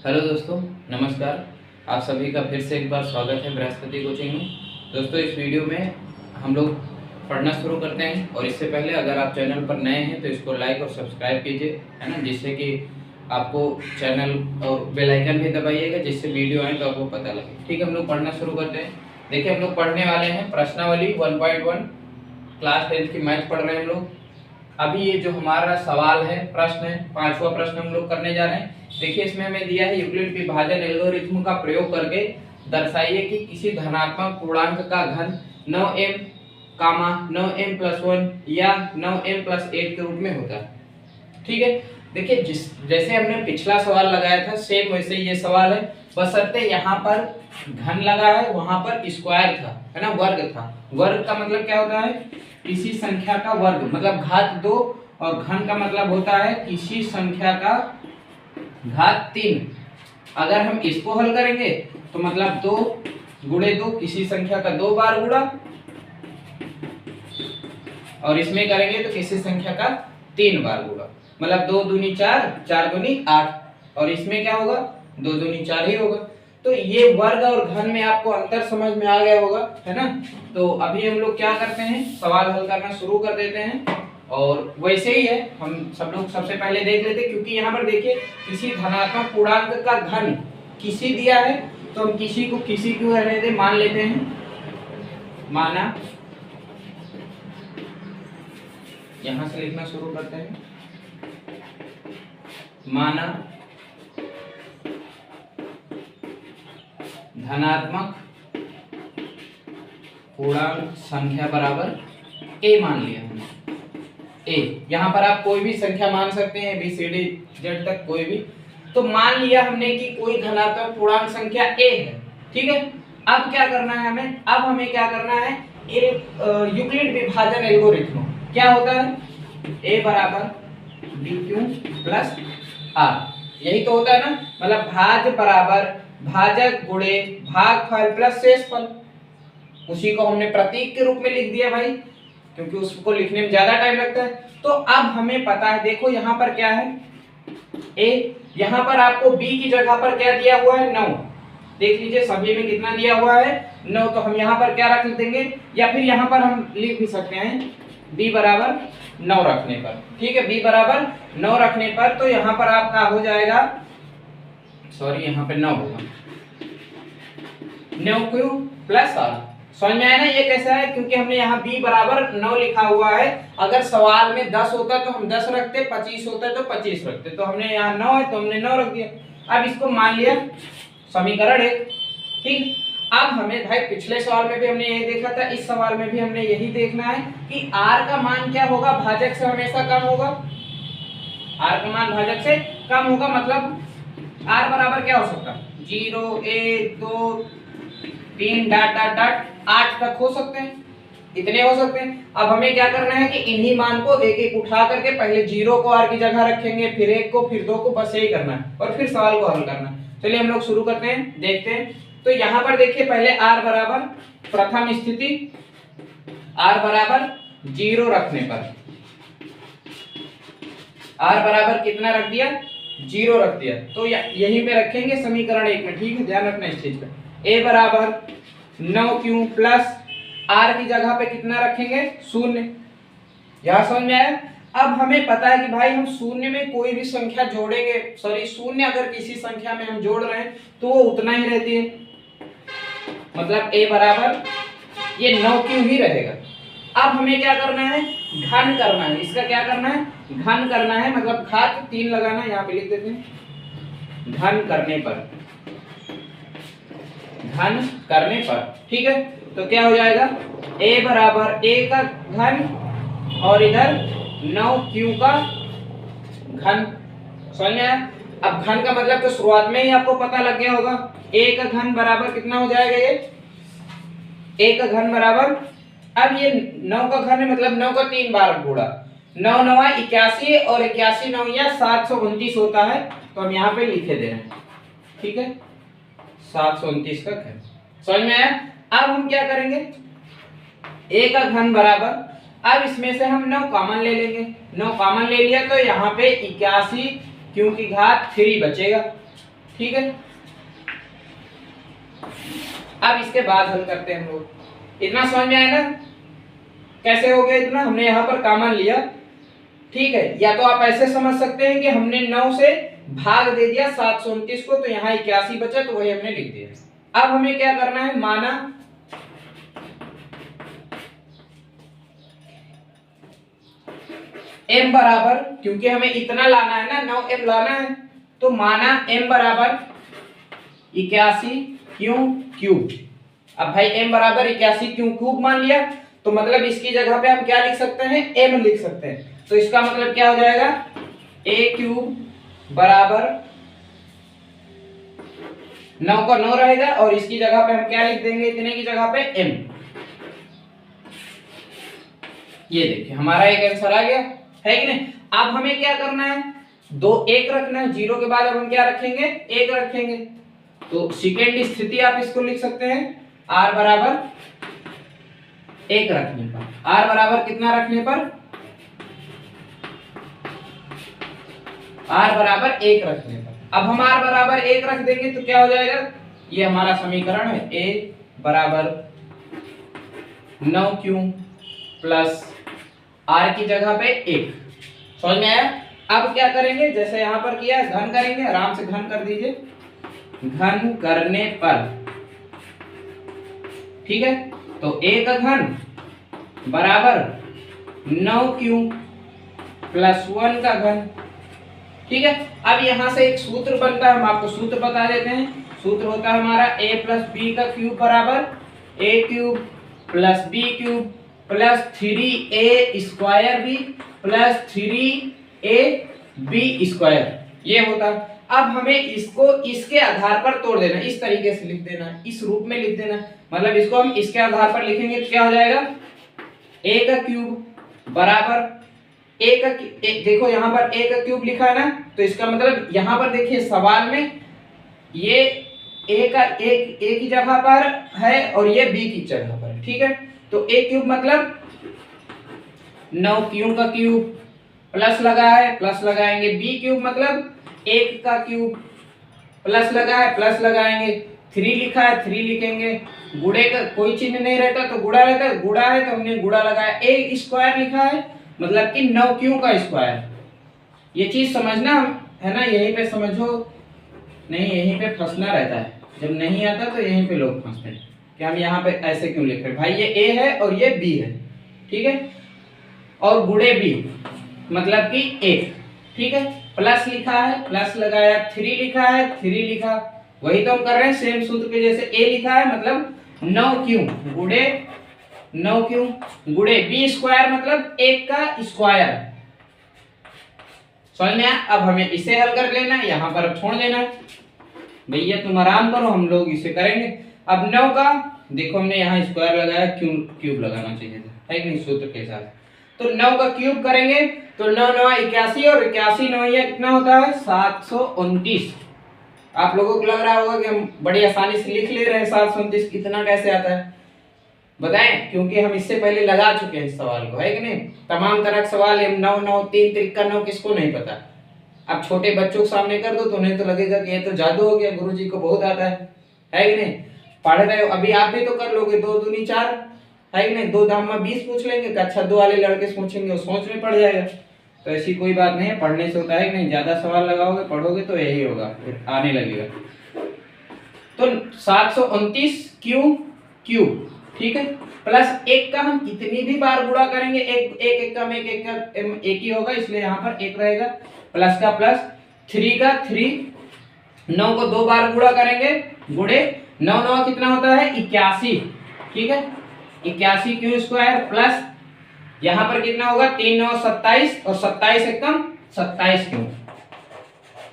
Hello दोस्तों, नमस्कार। आप सभी का फिर से एक बार स्वागत है बृहस्पति कोचिंग में। दोस्तों, इस वीडियो में हम लोग पढ़ना शुरू करते हैं और इससे पहले अगर आप चैनल पर नए हैं तो इसको लाइक और सब्सक्राइब कीजिए, है ना, जिससे कि आपको चैनल और बेल आइकन भी दबाइएगा, जिससे वीडियो आए तो आपको पता लगे। ठीक है, हम लोग पढ़ना शुरू करते हैं। देखिए, हम लोग पढ़ने वाले हैं प्रश्नावली 1.1, क्लास 10th की मैथ पढ़ रहे हैं हम लोग। अभी ये जो हमारा सवाल है, प्रश्न है, 5वां प्रश्न हम लोग करने जा रहे हैं। देखिए, इसमें हमें दिया है यूक्लिड विभाजन एल्गोरिथ्म का प्रयोग करके दर्शाइए कि किसी धनात्मक पूर्णांक का घन 9m, 9m+1 या 9m+8 के रूप में होता है। ठीक है, देखिए जैसे हमने पिछला सवाल लगाया था सेम वैसे ये सवाल है, बशर्ते यहाँ पर घन लगा है, वहां पर स्क्वायर था, है ना, वर्ग था। वर्ग का मतलब क्या होता है? किसी संख्या का वर्ग, मतलब घात 2, और घन का मतलब होता है किसी संख्या का घात 3। अगर हम इसको हल करेंगे तो मतलब 2 गुणे 2, किसी संख्या का 2 बार गुणा, और इसमें करेंगे तो किसी संख्या का 3 बार गुणा, मतलब 2 दूनी 4, 4 दूनी 8, और इसमें क्या होगा? 2 दूनी 4 ही होगा। तो ये वर्ग और घन में आपको अंतर समझ में आ गया होगा, है ना। तो अभी हम लोग क्या करते हैं, सवाल हल करना शुरू कर देते हैं। और वैसे ही है, हम सब लोग सबसे पहले देख लेते हैं, क्योंकि यहाँ पर देखिए किसी धनात्मक पूर्णांक का घन किसी दिया है, तो हम किसी को रहने दे, मान लेते हैं, माना। यहां से लिखना शुरू करते हैं, माना धनात्मक पूर्णांक संख्या बराबर a मान लिया हमने। a, यहाँ पर आप कोई भी संख्या मान सकते हैं, ABCD Z तक कोई भी। तो मान लिया हमने कि कोई धनात्मक पूर्णांक संख्या a है। ठीक है, अब क्या करना है हमें? अब हमें क्या करना है, एक यूक्लिड विभाजन एल्गोरिथ्म। क्या होता है? a बराबर dq प्लस r, यही तो होता है ना, मतलब भाज्य बराबर भाजक गुणे भागफल प्लस शेषफल। उसी को हमने प्रतीक के रूप में लिख दिया भाई, क्योंकि उसको लिखने में ज्यादा टाइम लगता है। तो अब हमें पता है, देखो यहाँ पर क्या है, a, यहाँ पर आपको b की जगह पर क्या दिया हुआ है? 9। देख लीजिए सभी में कितना दिया हुआ है? 9। तो हम यहाँ पर क्या रख देंगे, या फिर यहाँ पर हम लिख भी सकते हैं b बराबर 9 रखने पर। ठीक है, b बराबर 9 रखने पर तो यहाँ पर आपका हो जाएगा, सॉरी यहाँ पे 9 होगा, 9q प्लस r। समझ में आया ना ये कैसा है? क्योंकि हमने यहाँ b बराबर 9 लिखा हुआ है। अगर सवाल में 10 होता तो हम 10 रखते, 25 होता तो 25 रखते, तो हमने यहाँ 9 है तो हमने 9 रख दिया। अब इसको मान लिया समीकरण 1। ठीक, अब हमें भाई पिछले सवाल में भी हमने यही देखा था, इस सवाल में भी हमने यही देखना है कि r का मान क्या होगा? भाजक से हमेशा कम होगा। r का मान भाजक से कम होगा, मतलब r बराबर क्या हो सकता है? 0, 1, 2, 3 डॉट डॉट डॉट 8 तक हो सकते हैं, इतने हो सकते हैं। अब हमें क्या करना है कि इन्हीं मान को एक एक उठा करके पहले 0 को r की जगह रखेंगे, फिर 1 को, फिर 2 को, बस यही करना है, और फिर सवाल को हल करना है। चलिए हम लोग शुरू करते हैं, देखते हैं। तो यहाँ पर देखिए पहले r बराबर, प्रथम स्थिति r बराबर 0 रखने पर, r बराबर कितना रख दिया? 0 रख दिया। तो यहीं पे रखेंगे समीकरण 1 में। ठीक है, ध्यान रखना इस चीज का। a बराबर 9q प्लस r की जगह पे कितना रखेंगे? 0। यहां समझ में आया? अब हमें पता है कि भाई हम शून्य में कोई भी संख्या जोड़ेंगे, सॉरी शून्य अगर किसी संख्या में हम जोड़ रहे हैं तो वो उतना ही रहती है, मतलब a बराबर ये 9q ही रहेगा। अब हमें क्या करना है? घन करना है। इसका क्या करना है? घन करना है, मतलब घात 3 लगाना है, यहाँ पे लिख देते हैं घन करने पर, घन करने पर। ठीक है, तो क्या हो जाएगा? a बराबर a का घन और इधर 9q का घन। समझ में आया? अब घन का मतलब तो शुरुआत में ही आपको पता लग गया होगा, a का घन बराबर कितना हो जाएगा? ये a का घन बराबर, अब ये 9 का घन है, मतलब 9 का 3 बार गुणा, 9 9 81 और 81 9 729 होता है, तो हम यहाँ पे लिखे दे रहे हैं। ठीक है, 729 का घन। समझ में आया? अब हम क्या करेंगे, a का घन बराबर, अब इसमें से हम 9 कॉमन ले लेंगे, 9 कॉमन ले लिया तो यहाँ पे 81 क्योंकि घात 3 बचेगा। ठीक है। अब इसके बाद हल करते हैं हम लोग। इतना समझ में आया ना कैसे हो गया इतना, हमने यहाँ पर कॉमन लिया, ठीक है। या तो आप ऐसे समझ सकते हैं कि हमने 9 से भाग दे दिया 729 को, तो यहाँ 81 बचा, तो वही हमने लिख दिया। अब हमें क्या करना है, माना m बराबर, क्योंकि हमें इतना लाना है ना, 9m लाना है, तो माना m बराबर 81 क्यों क्यूब। अब भाई m बराबर 81 क्यों क्यूब मान लिया, तो मतलब इसकी जगह पे हम क्या लिख सकते हैं, m लिख सकते हैं। तो इसका मतलब क्या हो जाएगा, a क्यूब बराबर 9 का 9 रहेगा, और इसकी जगह पे हम क्या लिख देंगे, इतने की जगह पे m। ये देखिए हमारा एक आंसर आ गया, है कि नहीं। अब हमें क्या करना है, 2 1 रखना है, 0 के बाद अब हम क्या रखेंगे, 1 रखेंगे। तो सेकेंड स्थिति आप इसको लिख सकते हैं, r बराबर 1 रखने पर, r बराबर कितना रखने पर, r बराबर 1 रखने पर। अब हम r बराबर 1 रख देंगे तो क्या हो जाएगा, ये हमारा समीकरण है, a बराबर 9 क्यों प्लस r की जगह पे 1। समझ में आया। अब क्या करेंगे, जैसे यहाँ पर किया घन करेंगे, आराम से घन कर दीजिए, घन करने पर, ठीक है। तो a का घन बराबर 9 क्यों प्लस 1 का घन, ठीक है। अब यहां से एक सूत्र बनता है, हम आपको सूत्र बता देते हैं। सूत्र होता है हमारा a प्लस बी का क्यूब बराबर a cube plus B cube plus 3a square B plus 3a B square, ये होता है। अब हमें इसको इसके आधार पर तोड़ देना, इस तरीके से लिख देना, इस रूप में लिख देना। मतलब इसको हम इसके आधार पर लिखेंगे तो क्या हो जाएगा, a का क्यूब बराबर देखो यहाँ पर a का क्यूब लिखा है ना, तो इसका मतलब यहाँ पर देखिए सवाल में ये a का एक a की जगह पर है और ये b की जगह पर है, ठीक है। तो a क्यूब मतलब 9 क्यों का क्यूब प्लस लगा है, प्लस लगाएंगे, b क्यूब मतलब 1 का क्यूब प्लस लगा है, प्लस लगाएंगे, 3 लिखा है 3 लिखेंगे, गुणे का कोई चिन्ह नहीं रहता तो गुणा रहता है, गुणा है तो हमने गुणा लगाया, a स्क्वायर लिखा है मतलब कि 9 क्यों का स्क्वायर। ये चीज समझना है ना, यहीं पे समझो, नहीं यहीं पे फंसना रहता है, जब नहीं आता तो यहीं पे लोग फंसते हैं कि हम यहाँ पे ऐसे क्यों लिख रहे हैं। भाई ये a है और ये b है, ठीक है, और गुणे b मतलब कि 1, ठीक है। प्लस लिखा है, प्लस लगाया, 3 लिखा है 3 लिखा, वही तो हम कर रहे हैं सेम सूत्र के जैसे। a लिखा है मतलब 9 क्यों गुणे 9 क्यों गुणे b स्क्वायर मतलब 1 का स्क्वायर। समझ में आया। अब हमें इसे हल कर लेना है, यहाँ पर छोड़ देना है, भैया तुम आराम करो, हम लोग इसे करेंगे। अब 9 का देखो हमने यहाँ स्क्वायर लगाया, क्यूब लगाना चाहिए था, है कि नहीं, सूत्र के साथ। तो 9 का क्यूब करेंगे तो 9 9 81 और 81 9 ये कितना होता है 729। आप लोगों को लग रहा होगा कि हम बड़ी आसानी से लिख ले रहे हैं 729, कितना कैसे आता है बताएं, क्योंकि हम इससे पहले लगा चुके हैं इस सवाल को, है कि नहीं। तमाम तरह के सवाल 9 9 3 3 9 किसको नहीं पता। अब छोटे बच्चों के सामने कर दो तो उन्हें तो लगेगा कि ये तो जादू हो गया, गुरुजी को बहुत आता है कि नहीं। पढ़ रहे हो अभी आप भी तो कर लोगे, 2 दूनी 4, है कि नहीं। 2 दाम में 20 पूछ लेंगे, कक्षा 2 वाले लड़के से पूछेंगे, वो सोच में पड़ जाएगा। तो ऐसी कोई बात नहीं है, पढ़ने से होता है कि नहीं, ज्यादा सवाल लगाओगे पढ़ोगे तो यही होगा, फिर आने लगेगा। तो 729 क्यूब, ठीक है, प्लस 1 का हम कितनी भी बार गुणा करेंगे, एक का एक ही होगा, इसलिए यहाँ पर 1 रहेगा, प्लस का प्लस, 3 का 3, 9 को 2 बार गुणा करेंगे, गुणे 9 9 कितना होता है 81, ठीक है, 81 क्यू स्क्वायर प्लस यहाँ पर कितना होगा 3 9 27 और 27 एकम 27 क्यों।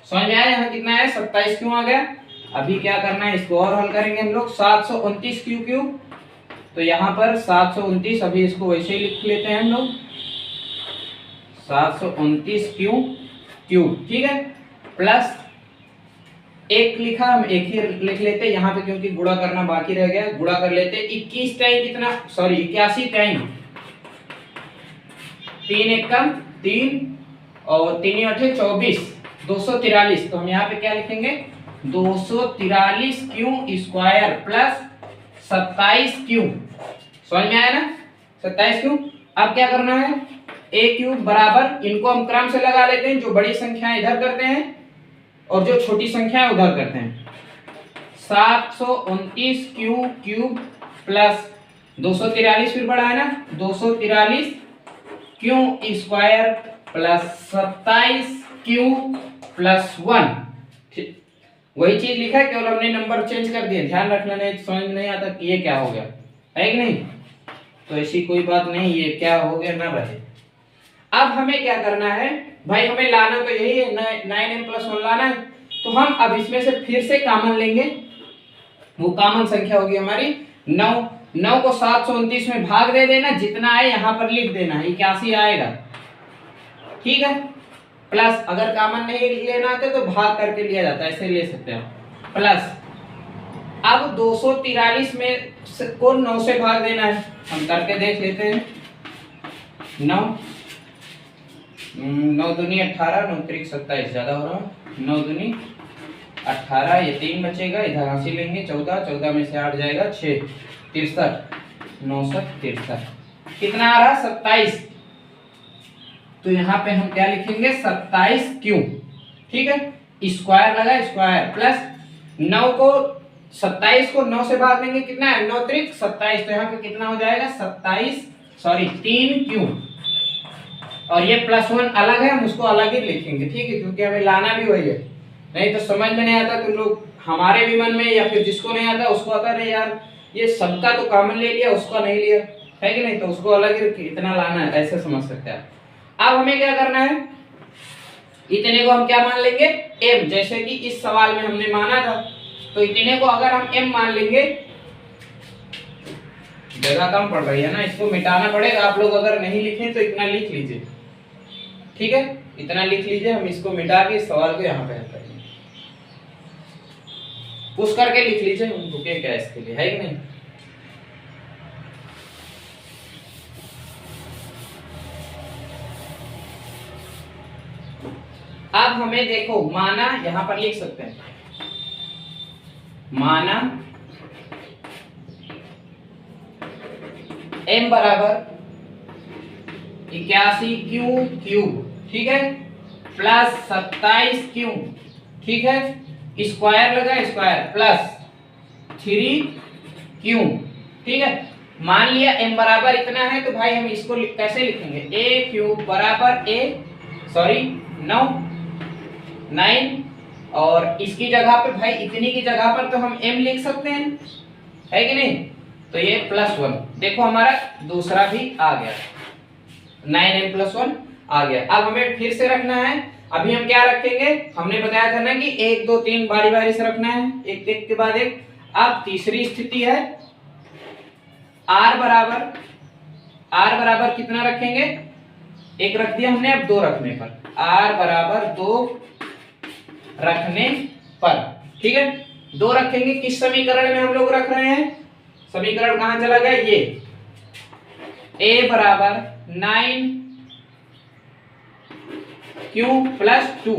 समझ में आया यहाँ कितना है 27 क्यों आ गया। अभी क्या करना है, इसको और हल करेंगे हम लोग। 729 क्यूब, तो यहाँ पर 729, अभी इसको वैसे ही लिख लेते हैं हम लोग, 729 क्यूब, ठीक है, प्लस 1 लिखा, हम 1 ही लिख लेते हैं यहाँ पे क्योंकि गुणा करना बाकी रह गया, गुणा कर लेते। 21 टाइम कितना, सॉरी 81 टाइम 3 एकम 3 और 3 8 24, 243, तो हम यहाँ पे क्या लिखेंगे 243 क्यू स्क्वायर प्लस 27 क्यू। समझ में आया ना? 27 क्यू। अब क्या करना है, ए क्यूब बराबर, इनको हम क्रम से लगा लेते हैं, जो बड़ी संख्याएं इधर करते हैं और जो छोटी संख्याएं उधर करते हैं। 729 क्यू क्यूब प्लस 243 फिर बड़ा है ना, 243 Q square plus 27 Q plus 1। वही चीज लिखा है, केवल हमने नंबर चेंज कर दिए। ध्यान रखना, नहीं समझ नहीं आता कि ये क्या हो गया, है कि नहीं? तो ऐसी कोई बात नहीं, ये क्या हो गया ना रहे। अब हमें क्या करना है भाई, हमें लाना तो यही है, 9m+1 लाना है। तो हम अब इसमें से फिर से कॉमन लेंगे। वो कॉमन संख्या होगी हमारी 9। 9 को 729 में भाग दे देना, जितना है यहाँ पर लिख देना, 81 आएगा। ठीक है, प्लस अगर कॉमन नहीं लेना आता तो भाग करके लिया जाता है, ऐसे ले सकते हैं प्लस। अब 243 में को 9 से भाग देना है, हम करके देख लेते हैं। 9 9 दूनी 18, 9 त्रिक 27, ज्यादा हो रहा, 9 दूनी 18, ये 3 बचेगा, इधर हासिल लेंगे 14, 14 में से 8 जाएगा 6, 63, 9 63, कितना आ रहा 27। तो यहाँ पे हम क्या लिखेंगे 27 क्यू। ठीक है, स्क्वायर लगा, स्क्वायर प्लस 9 को 27 को 9 से भाग देंगे, कितना है 9 त्रिक 27, तो यहाँ पे कितना हो जाएगा 3 क्यू। और ये +1 अलग है, हम उसको अलग ही लिखेंगे। ठीक है, क्योंकि हमें लाना भी वही है, नहीं तो समझ में नहीं आता। तुम लोग हमारे भी मन में, या फिर जिसको नहीं आता उसको आता है यार ये सबका तो कॉमन ले लिया, उसका नहीं लिया, है कि नहीं? तो उसको अलग ही इतना लाना है, ऐसे समझ सकते हैं। अब हमें क्या करना है, इतने को हम क्या मान लेंगे m, जैसे कि इस सवाल में हमने माना था। तो इतने को अगर हम m मान लेंगे, जगह कम पड़ रही है ना, इसको मिटाना पड़ेगा। आप लोग अगर नहीं लिखे तो इतना लिख लीजिए। ठीक है, इतना लिख लीजिए, हम इसको मिटा के इस सवाल को यहाँ पे हल करेंगे। पुश करके लिख लीजिए, हम रुके क्या इसके लिए, है कि नहीं? अब हमें देखो, माना यहां पर लिख सकते हैं, माना m बराबर 81 क्यू क्यूब, ठीक है, प्लस 27 क्यू, ठीक है, स्क्वायर लगा, स्क्वायर प्लस 3 क्यू। ठीक है, मान लिया m बराबर इतना है, तो भाई हम इसको कैसे लिखेंगे, a क्यूब बराबर सॉरी 9, और इसकी जगह पे भाई इतनी की जगह पर तो हम m लिख सकते हैं, है कि नहीं? तो ये +1, देखो हमारा दूसरा भी आ गया, 9m+1 आ गया। अब हमें फिर से रखना है, अभी हम क्या रखेंगे, हमने बताया था ना कि 1 2 3 बारी बारी से रखना है, एक के बाद एक। अब तीसरी स्थिति है, r बराबर कितना रखेंगे, 1 रख दिया हमने, अब 2 रखने पर, r बराबर 2 रखने पर, ठीक है, 2 रखेंगे। किस समीकरण में हम लोग रख रहे हैं, समीकरण कहां चला गया, ये a बराबर 9q + 2,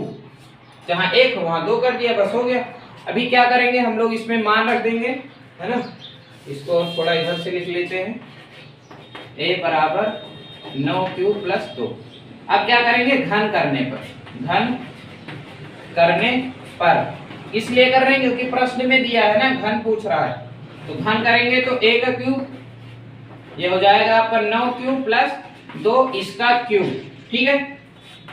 जहां 1 वहां 2 कर दिया, बस हो गया। अभी क्या करेंगे हम लोग, इसमें मान रख देंगे, है ना, इसको थोड़ा इधर से लिख लेते हैं, a बराबर 9q + 2। अब क्या करेंगे, घन करने पर, इसलिए कर रहे हैं क्योंकि प्रश्न में दिया है ना, घन पूछ रहा है, तो घन करेंगे तो a का क्यूब, ये हो जाएगा आपका 9q + 2, इसका क्यूब, ठीक है,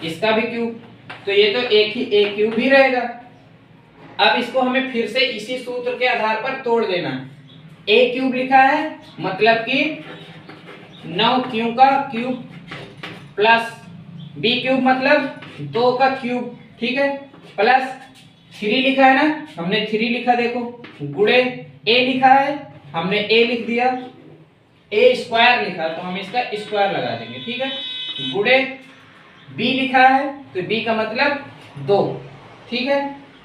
इसका भी क्यूब, तो ये तो एक ही a क्यूब ही रहेगा। अब इसको हमें फिर से इसी सूत्र के आधार पर तोड़ देना है। a क्यूब लिखा है मतलब कि 9q का क्यूब प्लस b क्यूब मतलब 2 का क्यूब, ठीक है, प्लस 3 लिखा है ना, हमने 3 लिखा, देखो गुणे a लिखा है, हमने a लिख दिया, a स्क्वायर लिखा तो हम इसका स्क्वायर लगा देंगे, ठीक है, गुणे b लिखा है तो b का मतलब 2, ठीक है,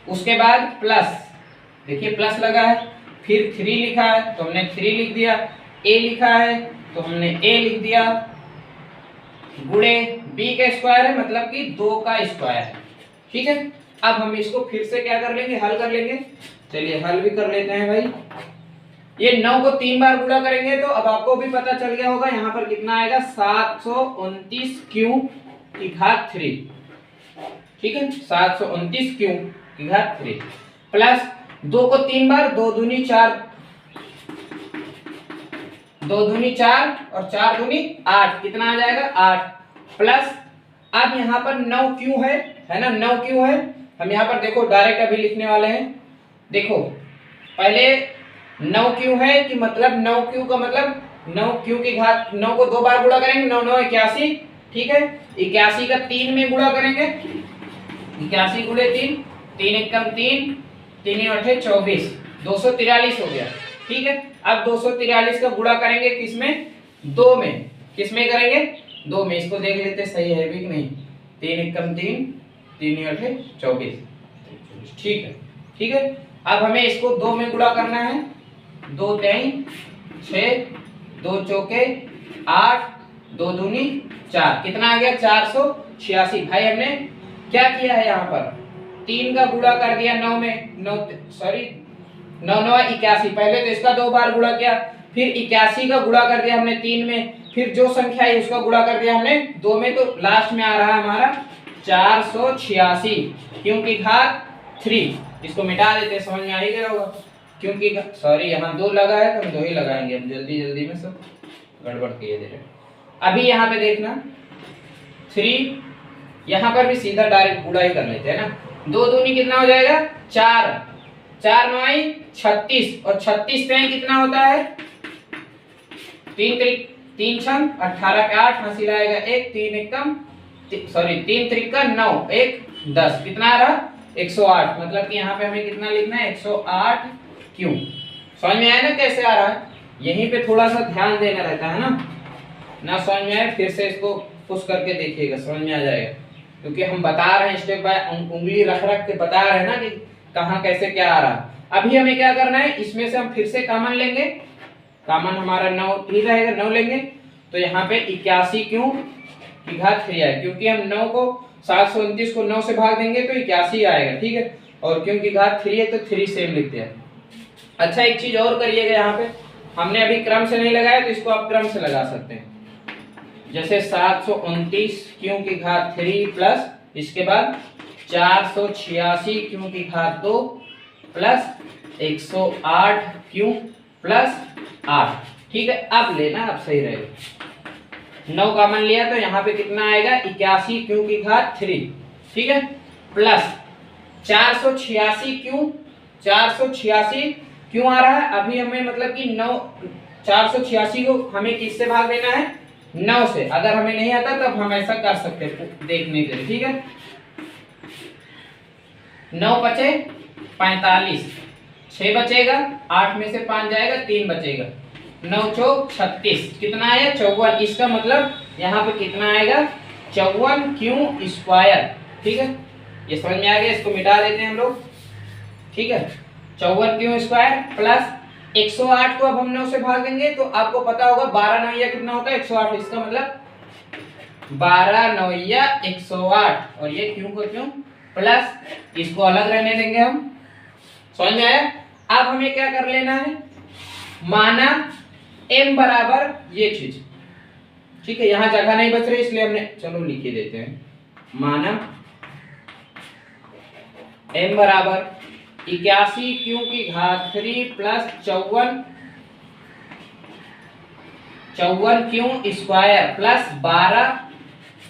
उसके बाद प्लस, देखिए प्लस लगा है, फिर 3 लिखा है तो हमने 3 लिख दिया, a लिखा है तो हमने a लिख दिया, गुणे b का स्क्वायर है मतलब कि 2 का स्क्वायर, ठीक है। अब हम इसको फिर से क्या कर लेंगे, हल कर लेंगे। चलिए हल भी कर लेते हैं भाई। ये 9 को 3 बार गुणा करेंगे तो अब आपको भी पता चल गया होगा यहाँ पर कितना आएगा, 729 क्यू की घात 3। ठीक है, 729 क्यू की घात 3 प्लस 2 को 3 बार, 2 दूनी 4, 2 दूनी 4 और 4 दूनी 8, कितना आ जाएगा 8 प्लस अब यहाँ पर 9 क्यू है ना, 9 क्यू है। हम यहाँ पर देखो डायरेक्ट अभी लिखने वाले हैं। देखो पहले 9 क्यू है कि मतलब 9 क्यू का मतलब 9 क्यू की घात, 9 को 2 बार गुणा करेंगे, 9 9 81। ठीक है, 81 का 3 में गुणा करेंगे, 81 गुणे 3, 3 एकम 3, 3 8 24, 243 हो गया। ठीक है, अब 243 का गुणा करेंगे किसमें, 2 में। किसमें करेंगे, 2 में। इसको देख लेते सही है भी कि नहीं। 3 एकम 3, 3 8 24। ठीक है, ठीक है। अब हमें इसको 2 में गुणा करना है। 2 3 6, 2 चौके 8, 2 दूनी 4, कितना आ गया 486। भाई हमने क्या किया है यहाँ पर, 3 का गुणा कर दिया 9 में, 9 सॉरी 9 9 81। पहले तो इसका 2 बार गुणा किया, फिर 81 का गुणा कर दिया हमने 3 में, फिर जो संख्या है उसका गुणा कर दिया हमने 2 में, तो लास्ट में आ रहा है हमारा 486 क्योंकि घात 3। इसको मिटा देते, समझ में आ ही गया होगा। क्योंकि सॉरी यहाँ 2 लगा है तो हम 2 ही लगाएंगे, हम जल्दी जल्दी में सब गड़बड़ किए दे रहे। अभी यहाँ पे देखना 3, यहाँ पर भी सीधा डायरेक्ट गुणा ही कर लेते हैं ना। 2 दूनी कितना हो जाएगा 4, 4 9 36 और 36 पे कितना होता है 3 छंग 18 का 8 हासिल आएगा 1, 3 एकम सॉरी 3 त्रिका 9, 1 10, कितना आ रहा 108। मतलब कि यहाँ पे हमें कितना लिखना है 108 क्यों। समझ में आया ना कैसे आ रहा है, यहीं पे थोड़ा सा ध्यान देना रहता है ना समझ में आए फिर से इसको पुश करके देखिएगा, समझ में आ जाएगा। क्योंकि हम बता रहे हैं स्टेप बाय उंगली रख रख के बता रहे हैं ना कि कहाँ कैसे क्या आ रहा है। अभी हमें क्या करना है, इसमें से हम फिर से कॉमन लेंगे, कॉमन हमारा 9 ही रहेगा, 9 लेंगे तो यहाँ पे 81 क्यों की घात 3 आएगा, क्योंकि हम 9 को 729 को 9 से भाग देंगे तो 81 आएगा। ठीक है, और क्योंकि घात 3 है तो 3 सेम लिखते हैं। अच्छा एक चीज और करिएगा, यहाँ पे हमने अभी क्रम से नहीं लगाया तो इसको आप क्रम से लगा सकते हैं। जैसे 729 क्यों की घात 3 प्लस इसके बाद 486 क्यों की घात 2 प्लस 108 क्यों प्लस 8। ठीक है, अब लेना, अब सही रहेगा। 9 कॉमन लिया तो यहाँ पे कितना आएगा 81 क्यों की घात 3। ठीक है, प्लस 486 क्यों, 486 क्यों आ रहा है, अभी हमें मतलब कि 9 486 को हमें किससे भाग देना है 9 से। अगर हमें नहीं आता तब हम ऐसा कर सकते हैं देखने के लिए। ठीक है, 9 बचे 45, 6 बचेगा, 8 में से 5 जाएगा, 3 बचेगा, 9 चौक 36, कितना आया 54। इसका मतलब यहाँ पे कितना आएगा 54 क्यों स्क्वायर। ठीक है, ये समझ में आ गया, इसको मिटा देते हैं हम लोग। ठीक है, 54 क्यों स्क्वायर प्लस 108 को अब हम 9 से भाग देंगे तो आपको पता होगा 12 9 कितना होता है 108। इसका मतलब 12 9 108 और ये क्यों को क्यों प्लस, इसको अलग रहने देंगे हम। समझ में आया। अब हमें क्या कर लेना है, माना m बराबर ये चीज। ठीक है, यहां जगह नहीं बच रही इसलिए हमने चलो लिख ही देते हैं। माना m बराबर 81 क्यों की घात 3 प्लस 54 क्यों स्क्वायर प्लस 12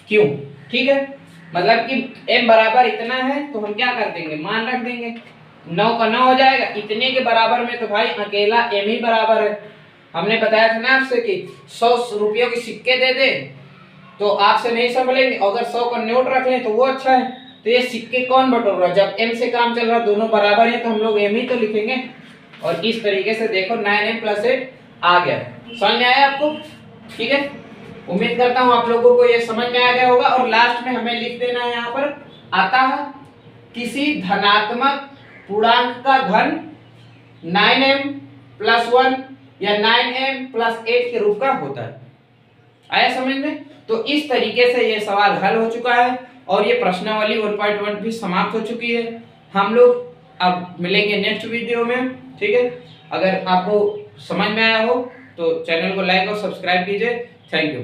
क्यों। ठीक है, मतलब कि m बराबर इतना है तो हम क्या कर देंगे, मान रख देंगे, 9 का 9 हो जाएगा। इतने के बराबर में तो भाई अकेला m ही बराबर है। हमने बताया था ना आपसे कि 100 रुपयों के सिक्के दे दे तो आपसे नहीं संभलेंगे, अगर 100 का नोट रख लें तो वो अच्छा है। तो ये सिक्के कौन बटोर रहा है, जब m से काम चल रहा है दोनों बराबर है तो हम लोग m ही तो लिखेंगे। और इस तरीके से देखो 9m + 8 आ गया। समझ में आया आपको। ठीक है, उम्मीद करता हूं आप लोगों को ये समझ में आ गया होगा। और लास्ट में हमें लिख देना है यहाँ पर, अतः किसी धनात्मक पूर्णांक का घन 9m + 1 या 9m + 8 के रूप का होता है। आया समझ में। तो इस तरीके से ये सवाल हल हो चुका है और ये प्रश्नावली 1.1 भी समाप्त हो चुकी है। हम लोग अब मिलेंगे नेक्स्ट वीडियो में, ठीक है। अगर आपको समझ में आया हो तो चैनल को लाइक और सब्सक्राइब कीजिए। Thank you.